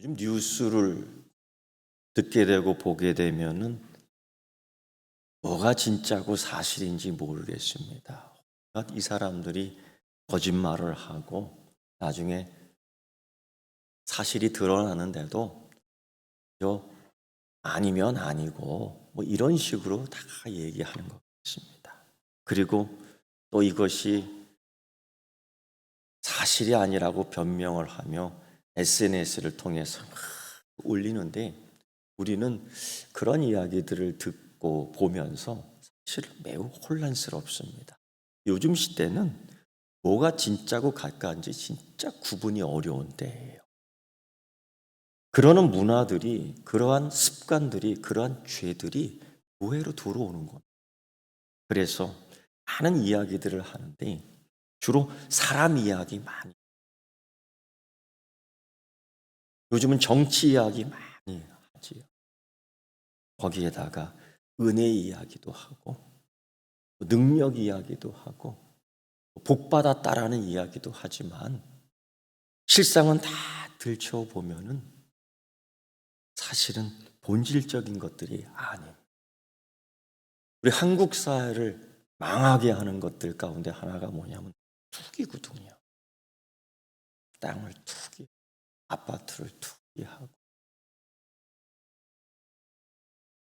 요즘 뉴스를 듣게 되고 보게 되면은 뭐가 진짜고 사실인지 모르겠습니다. 이 사람들이 거짓말을 하고 나중에 사실이 드러나는데도 아니면 아니고 뭐 이런 식으로 다 얘기하는 것 같습니다. 그리고 또 이것이 사실이 아니라고 변명을 하며 SNS를 통해서 막 올리는데, 우리는 그런 이야기들을 듣고 보면서 사실 매우 혼란스럽습니다. 요즘 시대는 뭐가 진짜고 가짜인지 진짜 구분이 어려운 때예요. 그러는 문화들이, 그러한 습관들이, 그러한 죄들이 교회로 들어오는 겁니다. 그래서 많은 이야기들을 하는데 주로 사람 이야기 많이, 요즘은 정치 이야기 많이 하지요. 거기에다가 은혜 이야기도 하고 능력 이야기도 하고 복받았다라는 이야기도 하지만 실상은 다 들춰보면은 사실은 본질적인 것들이 아닙니다. 우리 한국 사회를 망하게 하는 것들 가운데 하나가 뭐냐면 투기거든요. 땅을 투기, 아파트를 투기하고.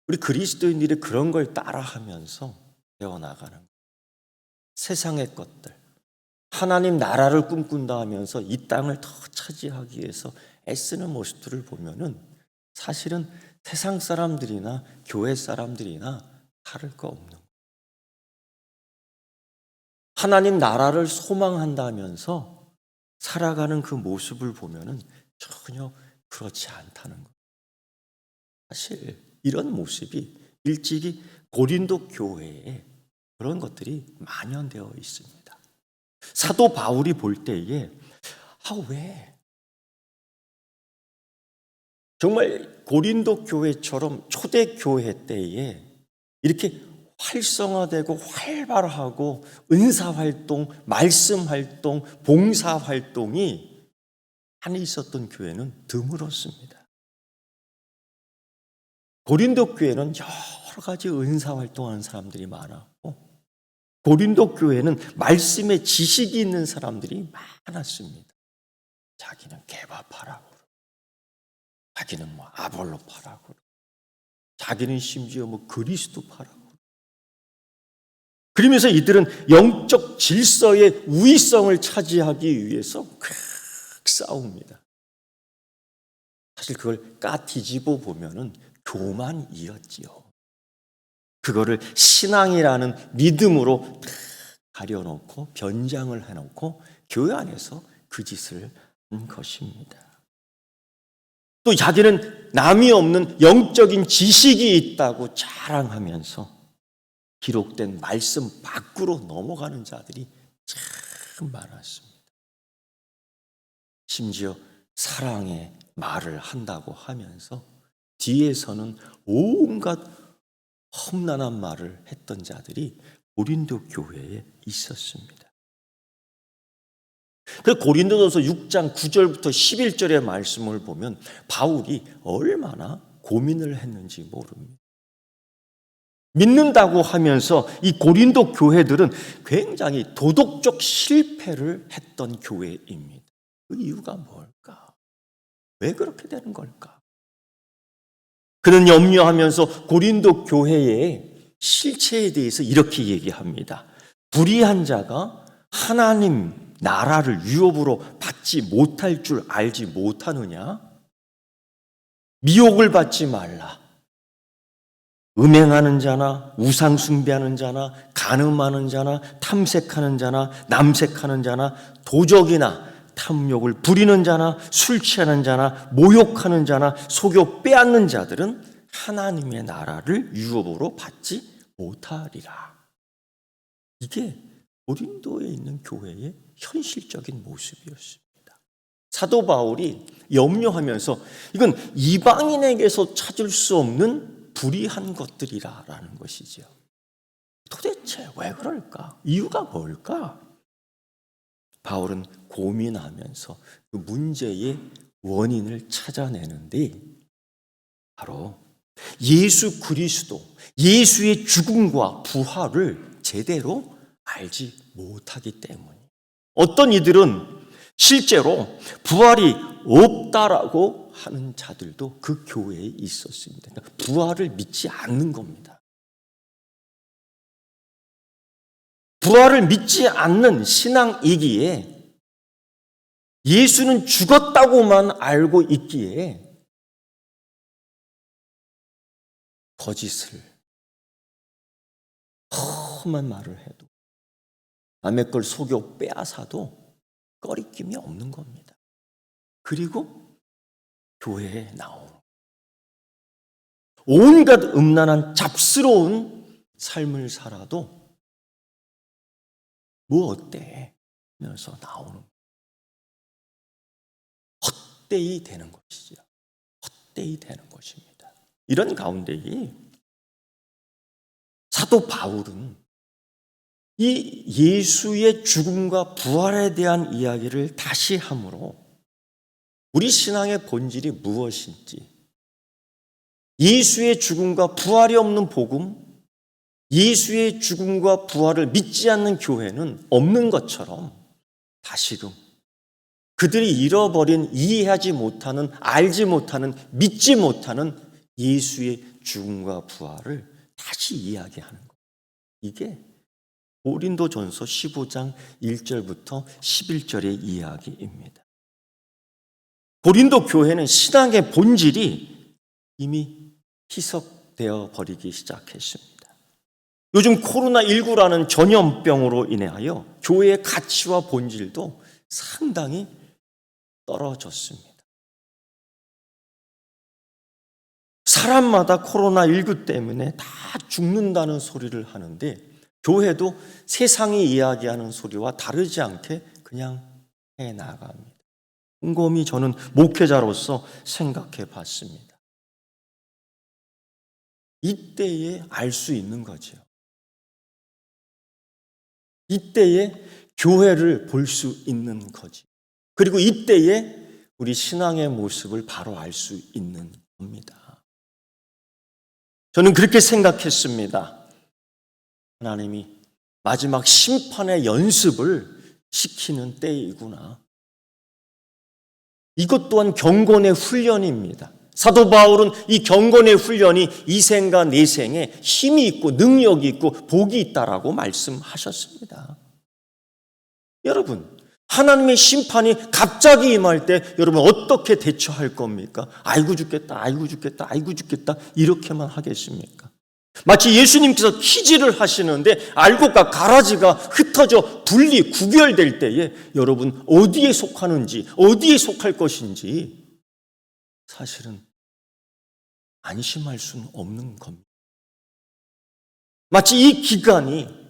우리 그리스도인들이 그런 걸 따라하면서 되어나가는 거예요. 세상의 것들, 하나님 나라를 꿈꾼다 하면서 이 땅을 더 차지하기 위해서 애쓰는 모습들을 보면은 사실은 세상 사람들이나 교회 사람들이나 다를 거 없는 거예요. 하나님 나라를 소망한다면서 살아가는 그 모습을 보면은 전혀 그렇지 않다는 거예요. 사실 이런 모습이 일찍이 고린도 교회에 그런 것들이 만연되어 있습니다. 사도 바울이 볼 때에 왜 정말 고린도 교회처럼 초대 교회 때에 이렇게 활성화되고 활발하고 은사활동, 말씀활동, 봉사활동이 많이 있었던 교회는 드물었습니다. 고린도 교회는 여러 가지 은사활동하는 사람들이 많았고 고린도 교회는 말씀에 지식이 있는 사람들이 많았습니다. 자기는 개바파라고, 자기는 뭐 아볼로파라고, 자기는 심지어 뭐 그리스도파라고. 그러면서 이들은 영적 질서의 우위성을 차지하기 위해서 막 싸웁니다. 사실 그걸 뒤집어 보면은 교만이었지요. 그거를 신앙이라는 믿음으로 가려놓고 변장을 해놓고 교회 안에서 그 짓을 한 것입니다. 또 자기는 남이 없는 영적인 지식이 있다고 자랑하면서 기록된 말씀 밖으로 넘어가는 자들이 참 많았습니다. 심지어 사랑의 말을 한다고 하면서 뒤에서는 온갖 험난한 말을 했던 자들이 고린도 교회에 있었습니다. 그 고린도전서 6장 9절부터 11절의 말씀을 보면 바울이 얼마나 고민을 했는지 모릅니다. 믿는다고 하면서 이 고린도 교회들은 굉장히 도덕적 실패를 했던 교회입니다. 그 이유가 뭘까? 왜 그렇게 되는 걸까? 그는 염려하면서 고린도 교회의 실체에 대해서 이렇게 얘기합니다. 불의한 자가 하나님 나라를 유업으로 받지 못할 줄 알지 못하느냐? 미혹을 받지 말라. 음행하는 자나 우상 숭배하는 자나 간음하는 자나 탐색하는 자나 남색하는 자나 도적이나 탐욕을 부리는 자나 술 취하는 자나 모욕하는 자나 속여 빼앗는 자들은 하나님의 나라를 유업으로 받지 못하리라. 이게 고린도에 있는 교회의 현실적인 모습이었습니다. 사도 바울이 염려하면서 이건 이방인에게서 찾을 수 없는 불의한 것들이라는 것이죠. 도대체 왜 그럴까? 이유가 뭘까? 바울은 고민하면서 그 문제의 원인을 찾아내는데 바로 예수 그리스도, 예수의 죽음과 부활을 제대로 알지 못하기 때문이에요. 어떤 이들은 실제로 부활이 없다라고 하는 자들도 그 교회에 있었습니다. 그러니까 부활을 믿지 않는 겁니다. 부활을 믿지 않는 신앙이기에 예수는 죽었다고만 알고 있기에 거짓을, 험한 말을 해도 남의 걸 속여 빼앗아도 꺼리낌이 없는 겁니다. 그리고 교회에 나오는 온갖 음란한 잡스러운 삶을 살아도 뭐 어때? 하면서 나오는 헛되이 되는 것이죠. 헛되이 되는 것입니다. 이런 가운데 사도 바울은 이 예수의 죽음과 부활에 대한 이야기를 다시 함으로 우리 신앙의 본질이 무엇인지, 예수의 죽음과 부활이 없는 복음, 예수의 죽음과 부활을 믿지 않는 교회는 없는 것처럼 다시금 그들이 잃어버린, 이해하지 못하는, 알지 못하는, 믿지 못하는 예수의 죽음과 부활을 다시 이야기하는 것. 이게 고린도전서 15장 1절부터 11절의 이야기입니다. 고린도 교회는 신앙의 본질이 이미 희석되어 버리기 시작했습니다. 요즘 코로나19라는 전염병으로 인하여 교회의 가치와 본질도 상당히 떨어졌습니다. 사람마다 코로나19 때문에 다 죽는다는 소리를 하는데 교회도 세상이 이야기하는 소리와 다르지 않게 그냥 해나갑니다. 곰곰이 저는 목회자로서 생각해 봤습니다. 이때에 알 수 있는 거죠. 이때에 교회를 볼 수 있는 거지. 그리고 이때에 우리 신앙의 모습을 바로 알 수 있는 겁니다. 저는 그렇게 생각했습니다. 하나님이 마지막 심판의 연습을 시키는 때이구나. 이것 또한 경건의 훈련입니다. 사도 바울은 이 경건의 훈련이 이 생과 내 생에 힘이 있고 능력이 있고 복이 있다라고 말씀하셨습니다. 여러분, 하나님의 심판이 갑자기 임할 때 여러분 어떻게 대처할 겁니까? 아이고 죽겠다, 아이고 죽겠다, 아이고 죽겠다 이렇게만 하겠습니까? 마치 예수님께서 키질을 하시는데 알곡과 가라지가 흩어져 분리, 구별될 때에 여러분 어디에 속하는지, 어디에 속할 것인지 사실은 안심할 수는 없는 겁니다. 마치 이 기간이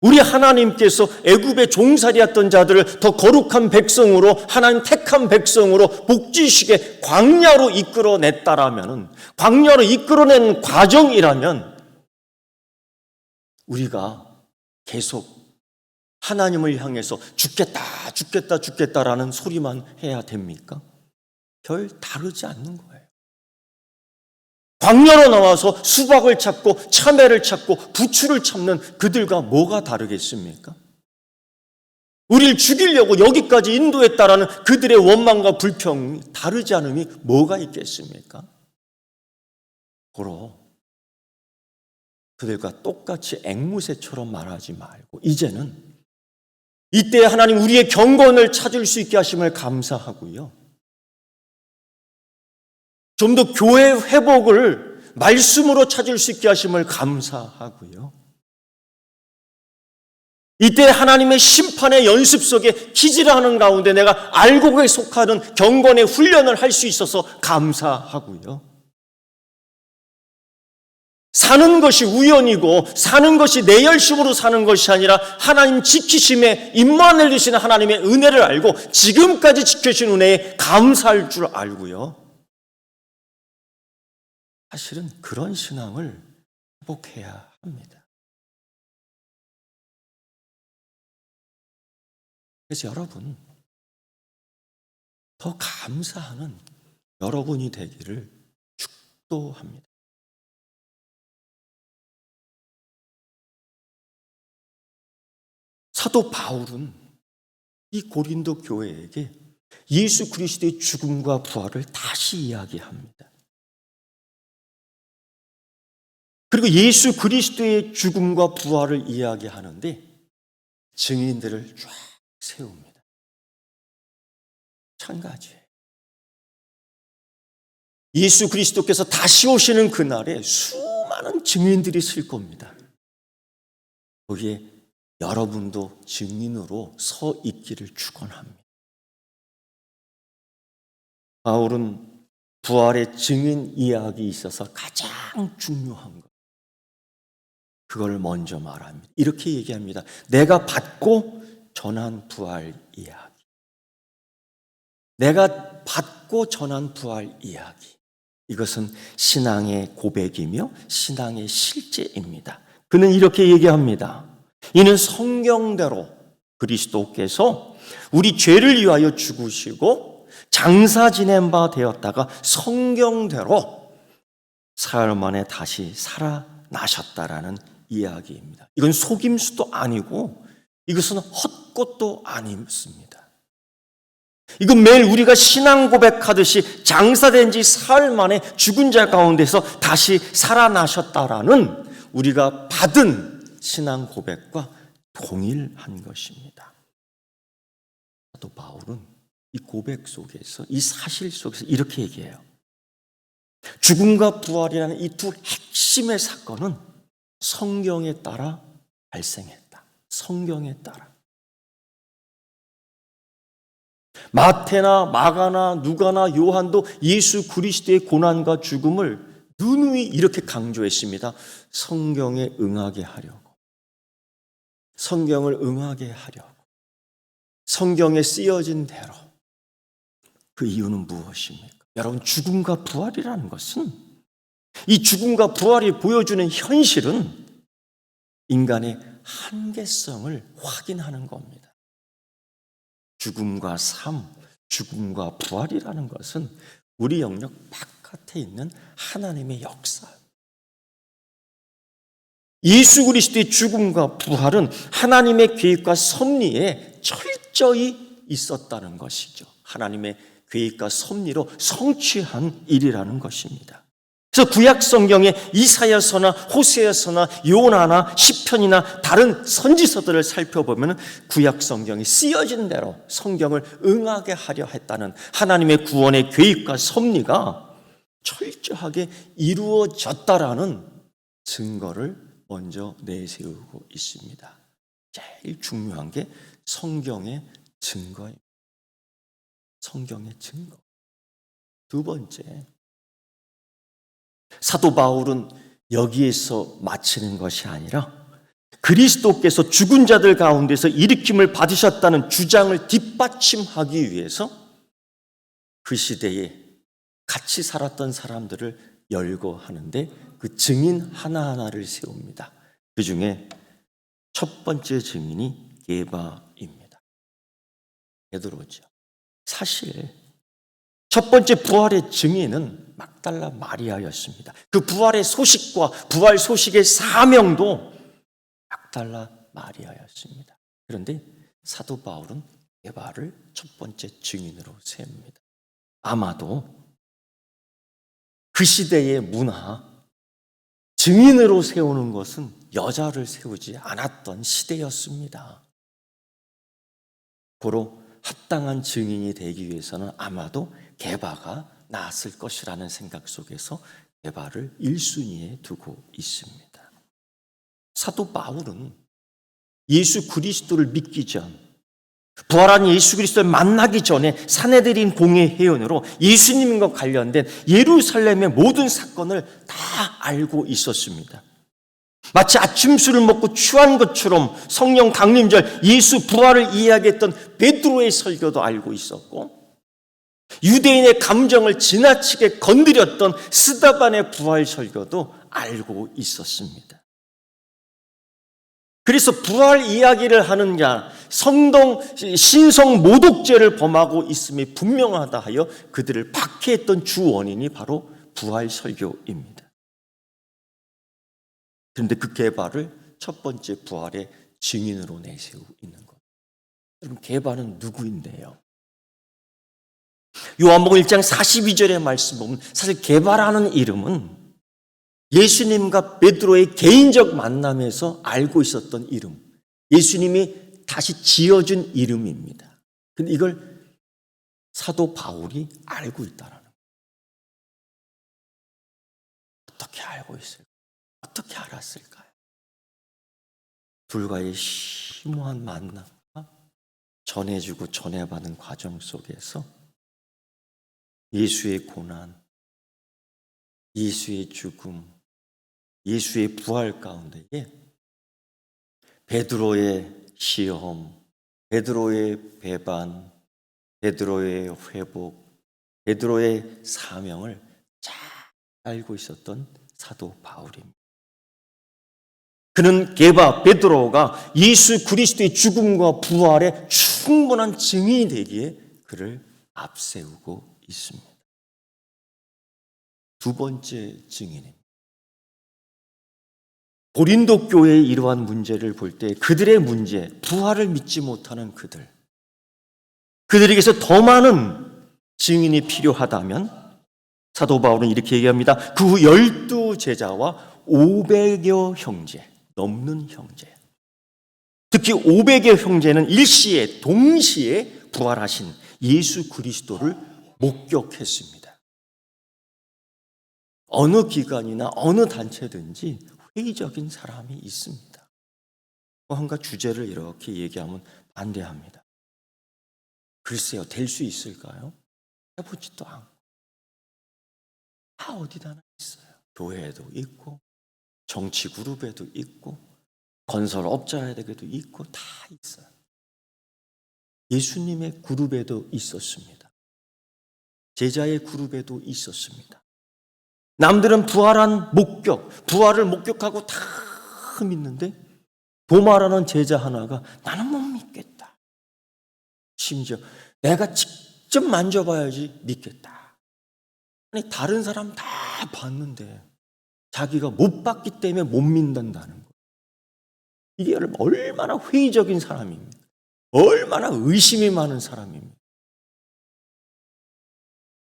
우리 하나님께서 애굽의 종살이였던 자들을 더 거룩한 백성으로, 하나님 택한 백성으로 복지식의 광야로 이끌어냈다라면, 광야로 이끌어낸 과정이라면 우리가 계속 하나님을 향해서 죽겠다, 죽겠다, 죽겠다라는 소리만 해야 됩니까? 별 다르지 않는 거예요. 광야로 나와서 수박을 찾고 참외를 찾고 부추를 찾는 그들과 뭐가 다르겠습니까? 우리를 죽이려고 여기까지 인도했다라는 그들의 원망과 불평이 다르지 않음이 뭐가 있겠습니까? 고로 그들과 똑같이 앵무새처럼 말하지 말고 이제는 이때 하나님 우리의 경건을 찾을 수 있게 하심을 감사하고요. 좀 더 교회 회복을 말씀으로 찾을 수 있게 하심을 감사하고요. 이때 하나님의 심판의 연습 속에 기질하는 가운데 내가 알곡에 속하는 경건의 훈련을 할 수 있어서 감사하고요. 사는 것이 우연이고 사는 것이 내 열심으로 사는 것이 아니라 하나님 지키심에 임만을 주시는 하나님의 은혜를 알고 지금까지 지켜주신 은혜에 감사할 줄 알고요. 사실은 그런 신앙을 회복해야 합니다. 그래서 여러분, 더 감사하는 여러분이 되기를 축도합니다. 사도 바울은 이 고린도 교회에게 예수 그리스도의 죽음과 부활을 다시 이야기합니다. 그리고 예수 그리스도의 죽음과 부활을 이야기하는데 증인들을 쫙 세웁니다. 마찬가지예요. 예수 그리스도께서 다시 오시는 그날에 수많은 증인들이 있을 겁니다. 거기에 여러분도 증인으로 서 있기를 축원합니다. 바울은 부활의 증인 이야기에 있어서 가장 중요한 것, 그걸 먼저 말합니다. 이렇게 얘기합니다. 내가 받고 전한 부활 이야기. 내가 받고 전한 부활 이야기. 이것은 신앙의 고백이며 신앙의 실제입니다. 그는 이렇게 얘기합니다. 이는 성경대로 그리스도께서 우리 죄를 위하여 죽으시고 장사 지낸 바 되었다가 성경대로 사흘 만에 다시 살아나셨다라는 이야기입니다. 이건 속임수도 아니고 이것은 헛것도 아닙니다. 이건 매일 우리가 신앙 고백하듯이 장사된 지 사흘 만에 죽은 자 가운데서 다시 살아나셨다라는 우리가 받은 신앙 고백과 동일한 것입니다. 또 바울은 이 고백 속에서, 이 사실 속에서 이렇게 얘기해요. 죽음과 부활이라는 이 두 핵심의 사건은 성경에 따라 발생했다. 성경에 따라. 마태나 마가나 누가나 요한도 예수 그리스도의 고난과 죽음을 누누이 이렇게 강조했습니다. 성경에 응하게 하려고. 성경을 응하게 하려고. 성경에 쓰여진 대로. 그 이유는 무엇입니까? 여러분, 죽음과 부활이라는 것은, 이 죽음과 부활이 보여주는 현실은 인간의 한계성을 확인하는 겁니다. 죽음과 삶, 죽음과 부활이라는 것은 우리 영역 바깥에 있는 하나님의 역사. 예수 그리스도의 죽음과 부활은 하나님의 계획과 섭리에 철저히 있었다는 것이죠. 하나님의 계획과 섭리로 성취한 일이라는 것입니다. 그래서 구약 성경의 이사야서나 호세아서나 요나나 시편이나 다른 선지서들을 살펴보면 구약 성경이 쓰여진 대로 성경을 응하게 하려 했다는 하나님의 구원의 계획과 섭리가 철저하게 이루어졌다라는 증거를 먼저 내세우고 있습니다. 제일 중요한 게 성경의 증거입니다. 성경의 증거. 두 번째, 사도 바울은 여기에서 마치는 것이 아니라 그리스도께서 죽은 자들 가운데서 일으킴을 받으셨다는 주장을 뒷받침하기 위해서 그 시대에 같이 살았던 사람들을 열거하는데 그 증인 하나하나를 세웁니다. 그 중에 첫 번째 증인이 게바입니다. 베드로죠. 사실 첫 번째 부활의 증인은 막달라 마리아였습니다. 그 부활의 소식과 부활 소식의 사명도 막달라 마리아였습니다. 그런데 사도 바울은 게바를 첫 번째 증인으로 세웁니다. 아마도 그 시대의 문화, 증인으로 세우는 것은 여자를 세우지 않았던 시대였습니다. 고로 합당한 증인이 되기 위해서는 아마도 게바가 나았을 것이라는 생각 속에서 게바를 1순위에 두고 있습니다. 사도 바울은 예수 그리스도를 믿기 전, 부활한 예수 그리스도를 만나기 전에 사내들인 공회 회원으로 예수님과 관련된 예루살렘의 모든 사건을 다 알고 있었습니다. 마치 아침술을 먹고 취한 것처럼 성령 강림절 예수 부활을 이야기했던 베드로의 설교도 알고 있었고, 유대인의 감정을 지나치게 건드렸던 스데반의 부활 설교도 알고 있었습니다. 그래서 부활 이야기를 하는 자, 성동 신성 모독죄를 범하고 있음이 분명하다 하여 그들을 박해했던 주 원인이 바로 부활 설교입니다. 그런데 그 게바를 첫 번째 부활의 증인으로 내세우고 있는 것. 여러분, 게바는 누구인데요? 요한복음 1장 42절의 말씀 보면 사실 게바라는 이름은 예수님과 베드로의 개인적 만남에서 알고 있었던 이름, 예수님이 다시 지어준 이름입니다. 근데 이걸 사도 바울이 알고 있다라는 거예요. 어떻게 알고 있을까요? 어떻게 알았을까요? 둘과의 심오한 만남과 전해주고 전해받은 과정 속에서 예수의 고난, 예수의 죽음, 예수의 부활 가운데에 베드로의 시험, 베드로의 배반, 베드로의 회복, 베드로의 사명을 잘 알고 있었던 사도 바울입니다. 그는 게바 베드로가 예수 그리스도의 죽음과 부활에 충분한 증인이 되기에 그를 앞세우고 있습니다. 두 번째 증인입니다. 고린도 교회의 이러한 문제를 볼 때 그들의 문제, 부활을 믿지 못하는 그들에게서 더 많은 증인이 필요하다면 사도 바울은 이렇게 얘기합니다. 그 후 12제자와 500여 형제, 넘는 형제. 특히 500여 형제는 일시에 동시에 부활하신 예수 그리스도를 목격했습니다. 어느 기관이나 어느 단체든지 회의적인 사람이 있습니다. 뭔가 주제를 이렇게 얘기하면 반대합니다. 글쎄요, 될 수 있을까요? 해보지도 않고. 다 어디다나 있어요. 교회에도 있고, 정치 그룹에도 있고, 건설업자에게도 있고, 다 있어요. 예수님의 그룹에도 있었습니다. 제자의 그룹에도 있었습니다. 남들은 부활한 목격, 부활을 목격하고 다 믿는데 도마라는 제자 하나가 나는 못 믿겠다. 심지어 내가 직접 만져봐야지 믿겠다. 아니, 다른 사람 다 봤는데 자기가 못 봤기 때문에 못 믿는다는 거. 이게 얼마나 회의적인 사람입니까? 얼마나 의심이 많은 사람입니까?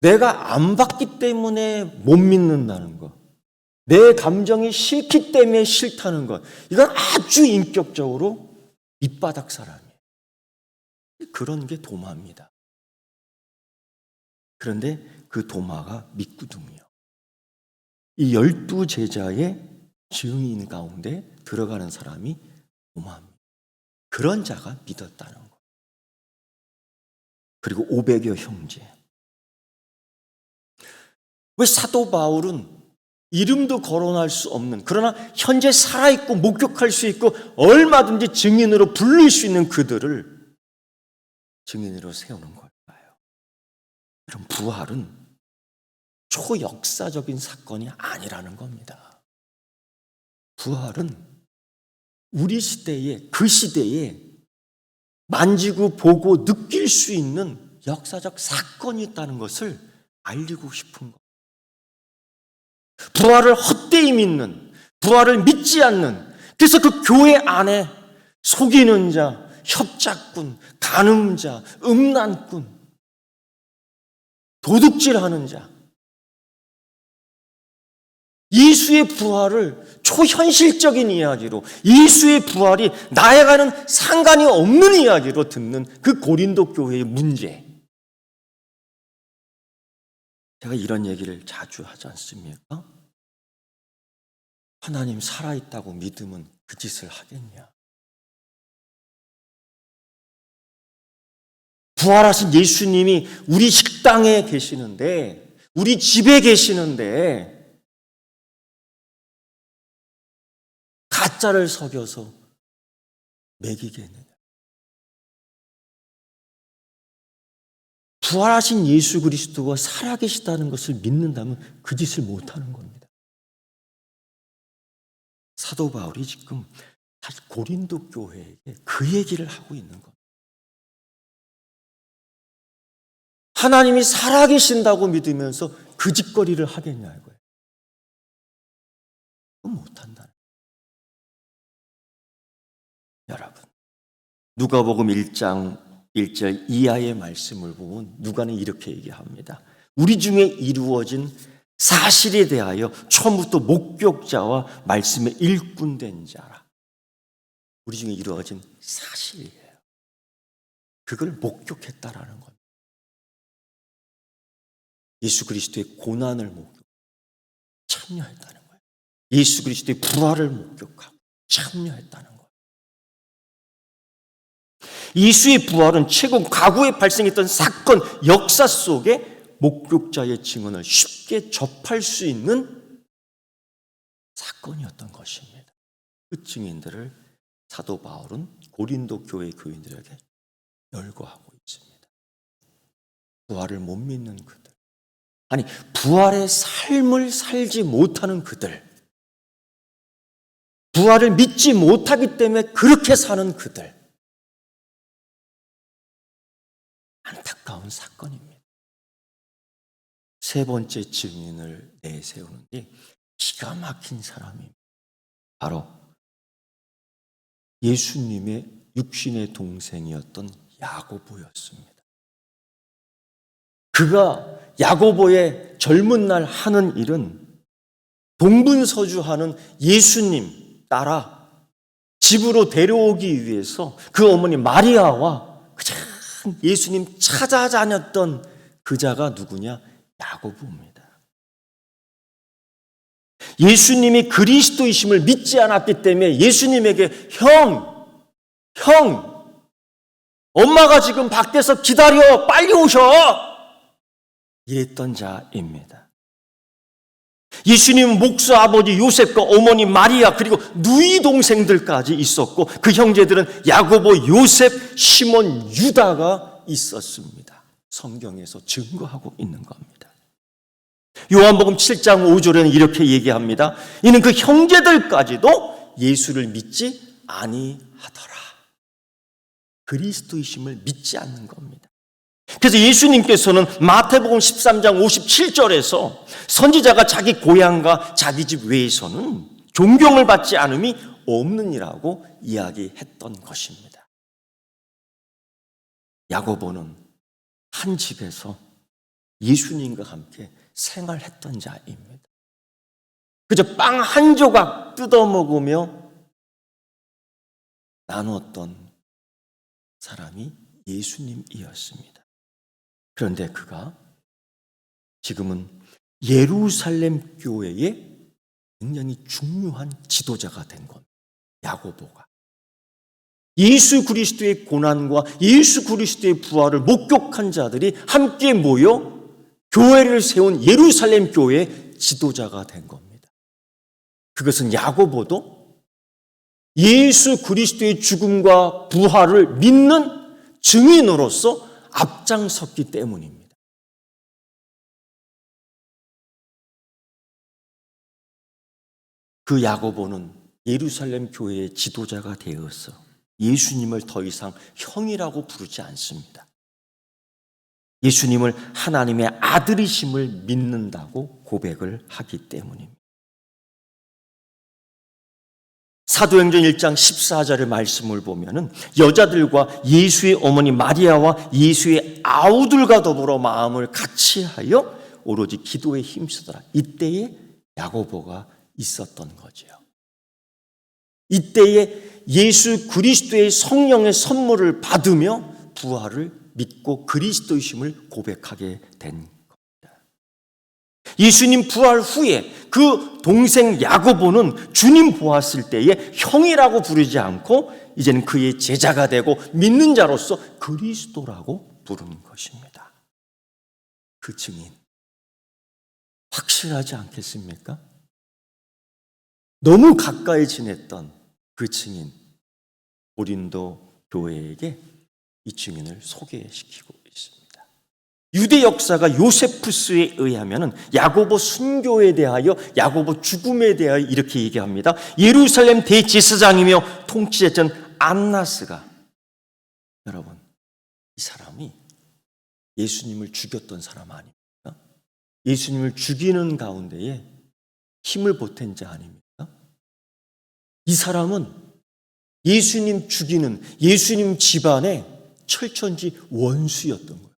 내가 안 봤기 때문에 못 믿는다는 것, 내 감정이 싫기 때문에 싫다는 것, 이건 아주 인격적으로 밑바닥 사람이에요. 그런 게 도마입니다. 그런데 그 도마가 믿거든요. 이 12제자의 증인 가운데 들어가는 사람이 도마입니다. 그런 자가 믿었다는 것. 그리고 500여 형제. 왜 사도 바울은 이름도 거론할 수 없는, 그러나 현재 살아있고 목격할 수 있고 얼마든지 증인으로 부를 수 있는 그들을 증인으로 세우는 걸까요? 이런 부활은 초역사적인 사건이 아니라는 겁니다. 부활은 우리 시대에, 그 시대에 만지고 보고 느낄 수 있는 역사적 사건이 있다는 것을 알리고 싶은 것. 부활을 헛되이 믿는, 부활을 믿지 않는, 그래서 그 교회 안에 속이는 자, 협작꾼, 간음자, 음란꾼, 도둑질하는 자, 예수의 부활을 초현실적인 이야기로, 예수의 부활이 나에게는 상관이 없는 이야기로 듣는 그 고린도 교회의 문제. 제가 이런 얘기를 자주 하지 않습니까? 하나님 살아있다고 믿으면 그 짓을 하겠냐? 부활하신 예수님이 우리 식당에 계시는데, 우리 집에 계시는데 가짜를 속여서 먹이겠느냐? 부활하신 예수 그리스도가 살아계시다는 것을 믿는다면 그 짓을 못하는 겁니다. 사도 바울이 지금 사실 고린도 교회에게 그 얘기를 하고 있는 겁니다. 하나님이 살아계신다고 믿으면서 그 짓거리를 하겠냐 이거예요. 그건 못한다는 거예요. 여러분, 누가복음 1장 1절 이하의 말씀을 보면 누가는 이렇게 얘기합니다. 우리 중에 이루어진 사실에 대하여 처음부터 목격자와 말씀에 일꾼된 자라. 우리 중에 이루어진 사실이에요. 그걸 목격했다라는 겁니다. 예수 그리스도의 고난을 목격, 참여했다는 거예요. 예수 그리스도의 부활을 목격하고 참여했다는 거예요. 예수의 부활은 최근 과거에 발생했던 사건, 역사 속에 목격자의 증언을 쉽게 접할 수 있는 사건이었던 것입니다. 그 증인들을 사도 바울은 고린도 교회 교인들에게 열거하고 있습니다. 부활을 못 믿는 그들, 아니 부활의 삶을 살지 못하는 그들, 부활을 믿지 못하기 때문에 그렇게 사는 그들, 안타까운 사건입니다. 세 번째 증인을 내세우는 게 기가 막힌 사람입니다. 바로 예수님의 육신의 동생이었던 야고보였습니다. 그가 야고보의 젊은 날 하는 일은 동분서주하는 예수님 따라 집으로 데려오기 위해서 그 어머니 마리아와 그냥 예수님 찾아다녔던 그자가 누구냐? 야고보입니다. 예수님이 그리스도이심을 믿지 않았기 때문에 예수님에게 형, 엄마가 지금 밖에서 기다려, 빨리 오셔! 이랬던 자입니다. 예수님은 목수 아버지 요셉과 어머니 마리아 그리고 누이 동생들까지 있었고 그 형제들은 야고보, 요셉, 시몬, 유다가 있었습니다. 성경에서 증거하고 있는 겁니다. 요한복음 7장 5절에는 이렇게 얘기합니다. 이는 그 형제들까지도 예수를 믿지 아니하더라. 그리스도이심을 믿지 않는 겁니다. 그래서 예수님께서는 마태복음 13장 57절에서 선지자가 자기 고향과 자기 집 외에서는 존경을 받지 않음이 없느니라고 이야기했던 것입니다. 야고보는 한 집에서 예수님과 함께 생활했던 자입니다. 그저 빵 한 조각 뜯어먹으며 나누었던 사람이 예수님이었습니다. 그런데 그가 지금은 예루살렘 교회의 굉장히 중요한 지도자가 된 겁니다. 야고보가. 예수 그리스도의 고난과 예수 그리스도의 부활을 목격한 자들이 함께 모여 교회를 세운 예루살렘 교회의 지도자가 된 겁니다. 그것은 야고보도 예수 그리스도의 죽음과 부활을 믿는 증인으로서 앞장섰기 때문입니다. 그 야고보는 예루살렘 교회의 지도자가 되어서 예수님을 더 이상 형이라고 부르지 않습니다. 예수님을 하나님의 아들이심을 믿는다고 고백을 하기 때문입니다. 사도행전 1장 14절의 말씀을 보면은 여자들과 예수의 어머니 마리아와 예수의 아우들과 더불어 마음을 같이하여 오로지 기도에 힘쓰더라. 이때에 야고보가 있었던 거죠. 이때에 예수 그리스도의 성령의 선물을 받으며 부활을 믿고 그리스도이심을 고백하게 된 겁니다. 예수님 부활 후에 그 동생 야고보는 주님 보았을 때에 형이라고 부르지 않고 이제는 그의 제자가 되고 믿는 자로서 그리스도라고 부르는 것입니다. 그 증인 확실하지 않겠습니까? 너무 가까이 지냈던 그 증인 고린도 교회에게 이 증인을 소개시키고 있습니다. 유대 역사가 요세푸스에 의하면 야고보 순교에 대하여 야고보 죽음에 대하여 이렇게 얘기합니다. 예루살렘 대제사장이며 통치했던 안나스가, 여러분, 이 사람이 예수님을 죽였던 사람 아닙니까? 예수님을 죽이는 가운데에 힘을 보탠 자 아닙니까? 이 사람은 예수님 죽이는 예수님 집안의 철천지 원수였던 거예요.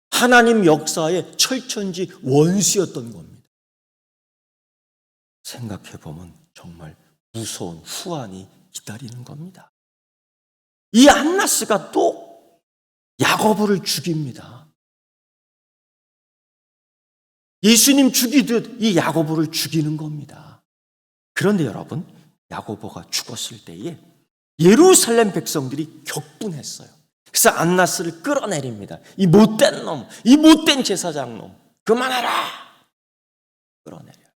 하나님 역사의 철천지 원수였던 겁니다. 생각해보면 정말 무서운 후환이 기다리는 겁니다. 이 안나스가 또 야고보를 죽입니다. 예수님 죽이듯 이 야고보를 죽이는 겁니다. 그런데 여러분, 야고보가 죽었을 때에 예루살렘 백성들이 격분했어요. 그래서 안나스를 끌어내립니다. 이 못된 놈, 이 못된 제사장 놈, 그만해라! 끌어내려요.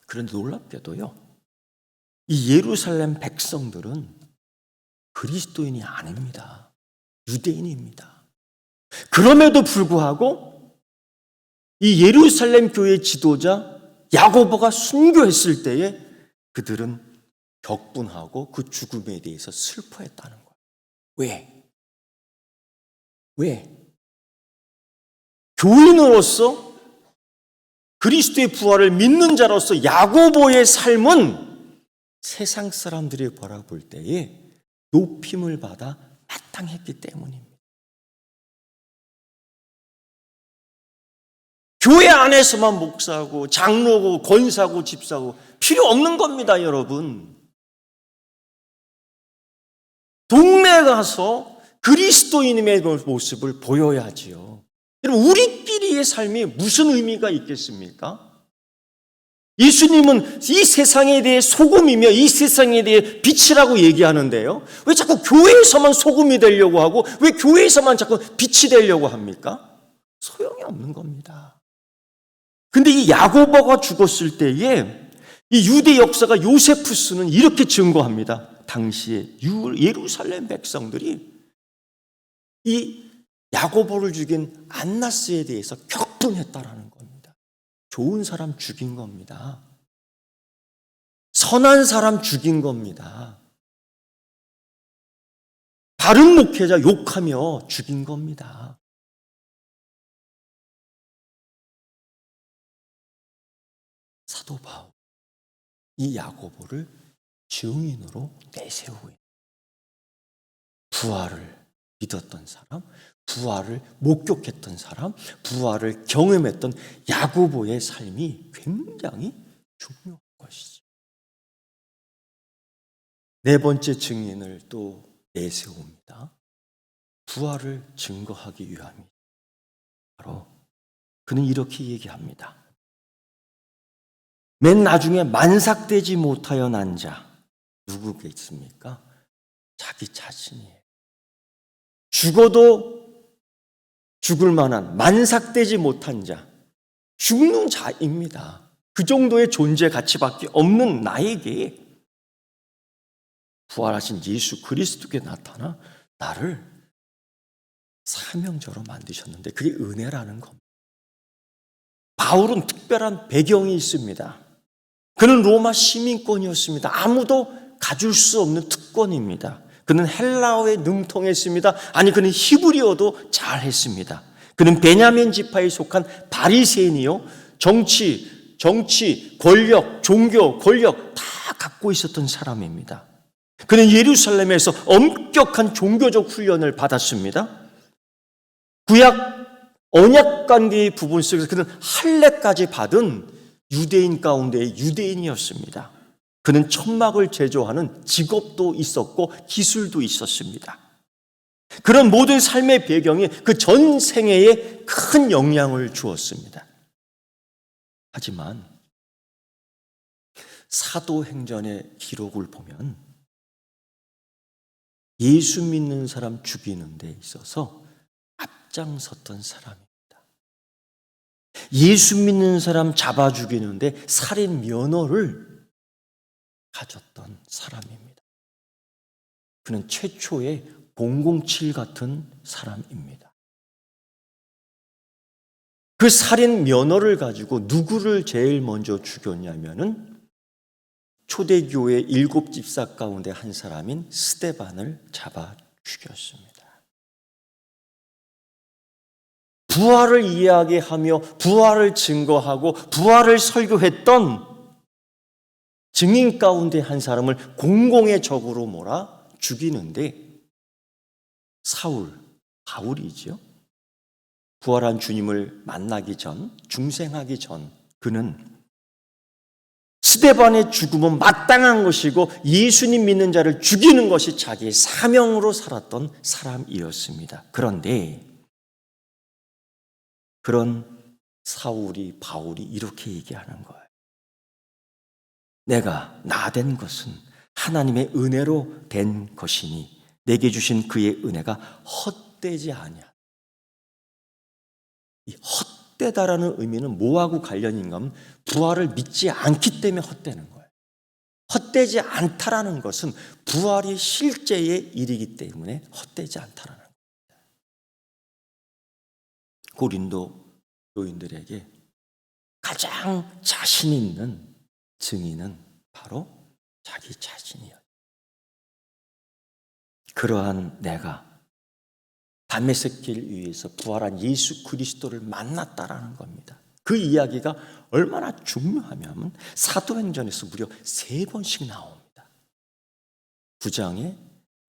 그런데 놀랍게도요, 이 예루살렘 백성들은 그리스도인이 아닙니다. 유대인입니다. 그럼에도 불구하고 이 예루살렘 교회 지도자 야고보가 순교했을 때에 그들은 격분하고 그 죽음에 대해서 슬퍼했다는 거예요. 왜? 교인으로서 그리스도의 부활을 믿는 자로서 야고보의 삶은 세상 사람들이 바라볼 때에 높임을 받아 마땅했기 때문입니다. 교회 안에서만 목사고 장로고 권사고 집사고 필요 없는 겁니다, 여러분. 동네에 가서 그리스도인의 모습을 보여야지요. 여러분, 우리끼리의 삶이 무슨 의미가 있겠습니까? 예수님은 이 세상에 대해 소금이며 이 세상에 대해 빛이라고 얘기하는데요. 왜 자꾸 교회에서만 소금이 되려고 하고 왜 교회에서만 자꾸 빛이 되려고 합니까? 소용이 없는 겁니다. 근데 이 야고보가 죽었을 때에 이 유대 역사가 요세푸스는 이렇게 증거합니다. 당시에 예루살렘 백성들이 이 야고보를 죽인 안나스에 대해서 격분했다라는 겁니다. 좋은 사람 죽인 겁니다. 선한 사람 죽인 겁니다. 바른 목회자 욕하며 죽인 겁니다. 사도 바울, 이 야고보를 증인으로 내세우고 있는, 부활을 믿었던 사람, 부활을 목격했던 사람, 부활을 경험했던 야고보의 삶이 굉장히 중요한 것이죠. 네 번째 증인을 또 내세웁니다. 부활을 증거하기 위함이죠. 바로 그는 이렇게 얘기합니다. 맨 나중에 만삭되지 못하여 난 자, 누구겠습니까? 자기 자신이에요. 죽어도 죽을 만한 만삭되지 못한 자, 죽는 자입니다. 그 정도의 존재 가치밖에 없는 나에게 부활하신 예수 그리스도께 나타나 나를 사명자로 만드셨는데 그게 은혜라는 겁니다. 바울은 특별한 배경이 있습니다. 그는 로마 시민권이었습니다. 아무도 가질 수 없는 특권입니다. 그는 헬라어에 능통했습니다. 아니, 그는 히브리어도 잘했습니다. 그는 베냐민 지파에 속한 바리새인이요, 정치, 권력, 종교, 권력 다 갖고 있었던 사람입니다. 그는 예루살렘에서 엄격한 종교적 훈련을 받았습니다. 언약 관계의 부분 속에서 그는 할례까지 받은 유대인 가운데의 유대인이었습니다. 그는 천막을 제조하는 직업도 있었고 기술도 있었습니다. 그런 모든 삶의 배경이 그 전 생애에 큰 영향을 주었습니다. 하지만 사도행전의 기록을 보면 예수 믿는 사람 죽이는 데 있어서 앞장섰던 사람입니다. 예수 믿는 사람 잡아 죽이는데 살인 면허를 가졌던 사람입니다. 그는 최초의 007 같은 사람입니다. 그 살인 면허를 가지고 누구를 제일 먼저 죽였냐면은 초대교회 7 집사 가운데 한 사람인 스데반을 잡아 죽였습니다. 부활을 이야기하며 부활을 증거하고 부활을 설교했던 증인 가운데 한 사람을 공공의 적으로 몰아 죽이는데 바울이죠. 부활한 주님을 만나기 전, 중생하기 전 그는 스데반의 죽음은 마땅한 것이고 예수님 믿는 자를 죽이는 것이 자기의 사명으로 살았던 사람이었습니다. 그런데 그런 바울이 이렇게 얘기하는 거예요. 내가 나된 것은 하나님의 은혜로 된 것이니 내게 주신 그의 은혜가 헛되지 아니하. 이 헛되다라는 의미는 뭐하고 관련인가 하면 부활을 믿지 않기 때문에 헛되는 거예요. 헛되지 않다라는 것은 부활이 실제의 일이기 때문에 헛되지 않다라는 거예요. 고린도 교인들에게 가장 자신 있는 증인은 바로 자기 자신이에요. 그러한 내가 다메섹 길 위에서 부활한 예수 그리스도를 만났다라는 겁니다. 그 이야기가 얼마나 중요하냐면 사도행전에서 무려 3번씩 나옵니다. 9장에,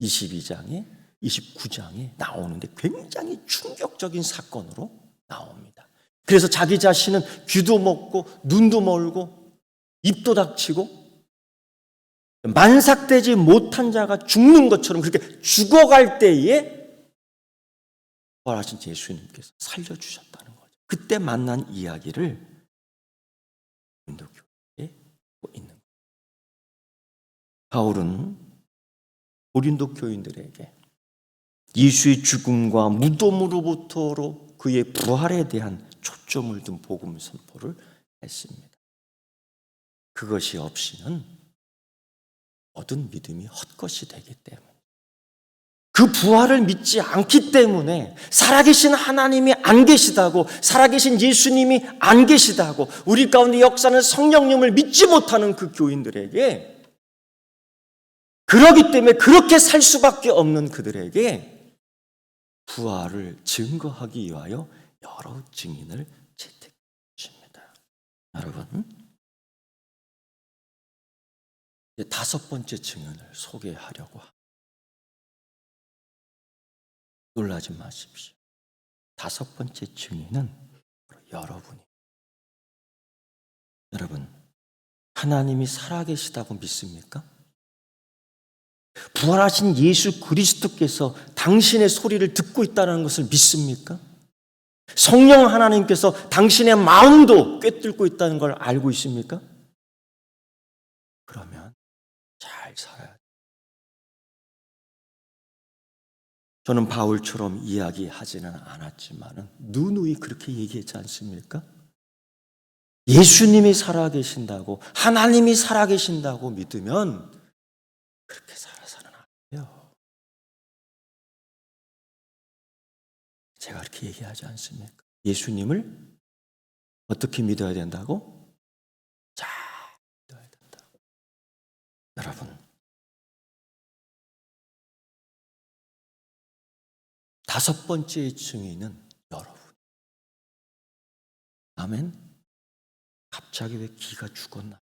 22장에, 29장에 나오는데 굉장히 충격적인 사건으로 나옵니다. 그래서 자기 자신은 귀도 먹고 눈도 멀고 입도 닥치고 만삭되지 못한 자가 죽는 것처럼 그렇게 죽어갈 때에 부활하신 예수님께서 살려주셨다는 거죠. 그때 만난 이야기를 고린도교회에 있는 거예요. 바울은 고린도 교인들에게 예수의 죽음과 무덤으로부터로 그의 부활에 대한 초점을 둔 복음 선포를 했습니다. 그것이 없이는 모든 믿음이 헛것이 되기 때문에 그 부활을 믿지 않기 때문에 살아계신 하나님이 안 계시다고 살아계신 예수님이 안 계시다고 우리 가운데 역사는 성령님을 믿지 못하는 그 교인들에게 그러기 때문에 그렇게 살 수밖에 없는 그들에게 부활을 증거하기 위하여 여러 증인을 채택해 주십니다. 여러분 5번째 증인을 소개하려고 합니다. 놀라지 마십시오. 5번째 증인은 여러분이. 여러분, 하나님이 살아계시다고 믿습니까? 부활하신 예수 그리스도께서 당신의 소리를 듣고 있다는 것을 믿습니까? 성령 하나님께서 당신의 마음도 꿰뚫고 있다는 걸 알고 있습니까? 그러면 잘 살아야 돼요. 저는 바울처럼 이야기하지는 않았지만 누누이 그렇게 얘기했지 않습니까? 예수님이 살아계신다고 하나님이 살아계신다고 믿으면 그렇게 살아서는 안 돼요. 제가 그렇게 얘기하지 않습니까? 예수님을 어떻게 믿어야 된다고? 잘 믿어야 된다고. 여러분 5번째 증인은 여러분. 아멘. 갑자기 왜 기가 죽었나?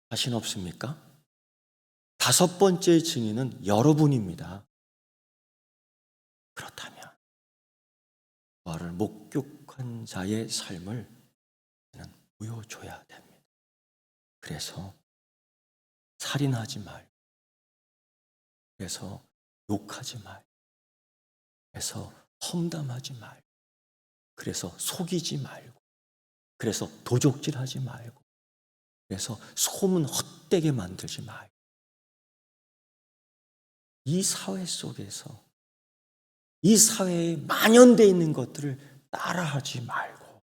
자신 없습니까? 5번째 증인은 여러분입니다. 그렇다면 부활을 목격한 자의 삶을 보여줘야 됩니다. 그래서 살인하지 말고, 그래서 욕하지 말고, 그래서 험담하지 말고, 그래서 속이지 말고, 그래서 도적질하지 말고, 그래서 소문 헛되게 만들지 말고, 이 사회 속에서 이 사회에 만연되어 있는 것들을 따라하지 말고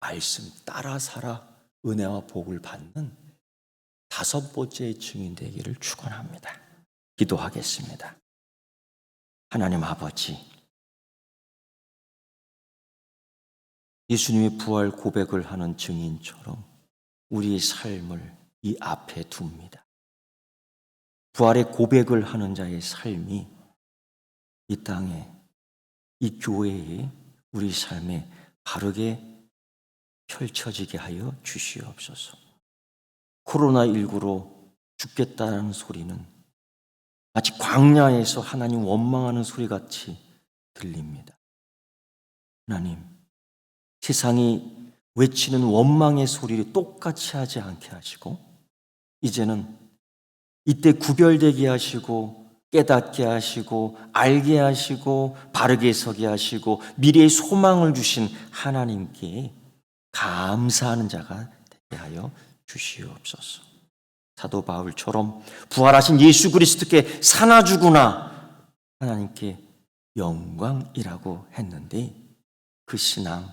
말씀 따라 살아 은혜와 복을 받는 다섯 번째 증인 되기를 축원합니다. 기도하겠습니다. 하나님 아버지, 예수님의 부활 고백을 하는 증인처럼 우리의 삶을 이 앞에 둡니다. 부활의 고백을 하는 자의 삶이 이 땅에, 이 교회에, 우리 삶에 바르게 펼쳐지게 하여 주시옵소서. 코로나19로 죽겠다는 소리는 마치 광야에서 하나님 원망하는 소리같이 들립니다. 하나님, 세상이 외치는 원망의 소리를 똑같이 하지 않게 하시고 이제는 이때 구별되게 하시고 깨닫게 하시고 알게 하시고 바르게 서게 하시고 미래의 소망을 주신 하나님께 감사하는 자가 되게 하여 주시옵소서. 사도 바울처럼 부활하신 예수 그리스도께 사나 죽으나 하나님께 영광이라고 했는데 그 신앙,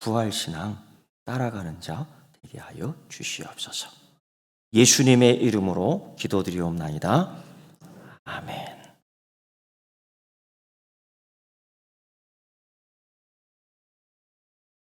부활신앙 따라가는 자 되게 하여 주시옵소서. 예수님의 이름으로 기도드리옵나이다.